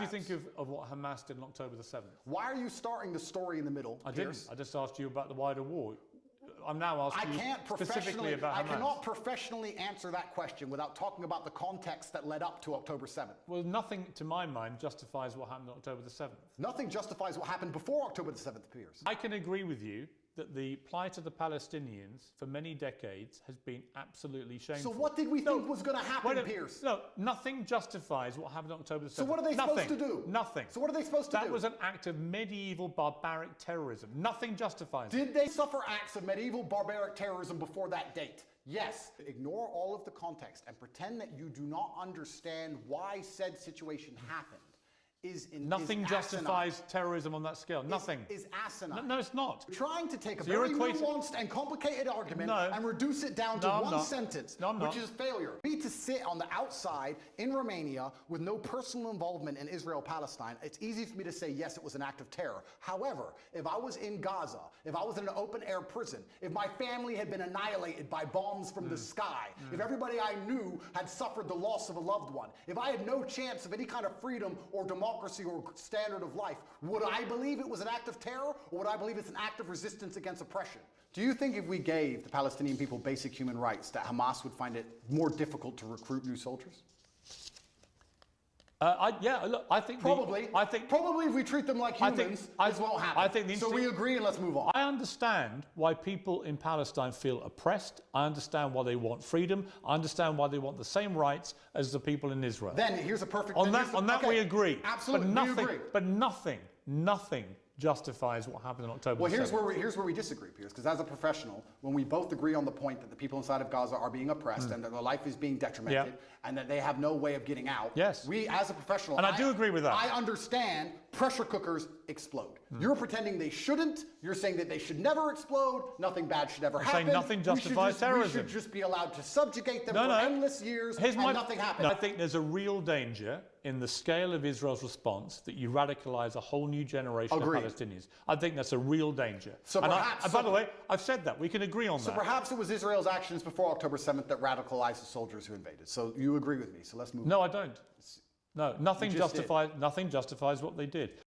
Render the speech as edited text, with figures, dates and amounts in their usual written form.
think of what Hamas did on October the 7th? Why are you starting the story in the middle, Piers? I just asked you about the wider war. I'm now asking you specifically about Hamas. I cannot professionally answer that question without talking about the context that led up to October 7th. Well, nothing, to my mind, justifies what happened on October the 7th. Nothing justifies what happened before October the 7th, Piers. I can agree with you that the plight of the Palestinians for many decades has been absolutely shameful. So what did we think was going to happen, Piers? No, nothing justifies what happened on October the 7th. So what are they supposed to do? Nothing. So what are they supposed to do? That was an act of medieval barbaric terrorism. Nothing justifies it. Did they suffer acts of medieval barbaric terrorism before that date? Yes. Ignore all of the context and pretend that you do not understand why said situation happened. Nothing justifies terrorism on that scale. Nothing. Is asinine. No, it's not. You're trying to take a very nuanced and complicated argument and reduce it down to one sentence, which is failure. For me to sit on the outside in Romania with no personal involvement in Israel-Palestine, it's easy for me to say, yes, it was an act of terror. However, if I was in Gaza, if I was in an open-air prison, if my family had been annihilated by bombs from the sky, if everybody I knew had suffered the loss of a loved one, if I had no chance of any kind of freedom or democracy or standard of life, would I believe it was an act of terror, or would I believe it's an act of resistance against oppression? Do you think if we gave the Palestinian people basic human rights that Hamas would find it more difficult to recruit new soldiers? Yeah, look, I think probably if we treat them like humans, this won't happen. So we agree and let's move on. I understand why people in Palestine feel oppressed. I understand why they want freedom. I understand why they want the same rights as the people in Israel. Then here's a perfect... On that we agree. Absolutely, we agree. But nothing justifies what happened on October 7th. Well, here's where we disagree, Piers, because as a professional, when we both agree on the point that the people inside of Gaza are being oppressed and that their life is being detrimented and that they have no way of getting out, we, as a professional... And I do agree with that. I understand pressure cookers explode. You're pretending they shouldn't. You're saying that they should never explode. Nothing bad should ever happen. Saying nothing justifies terrorism. We should just be allowed to subjugate them for endless years and nothing happens. I think there's a real danger in the scale of Israel's response that you radicalize a whole new generation of Palestinians. I think that's a real danger. So perhaps... by the way, I've said that. We can agree on that. So perhaps it was Israel's actions before October 7th that radicalized the soldiers who invaded. So you agree with me. So let's move on. No, I don't. No, nothing justifies what they did.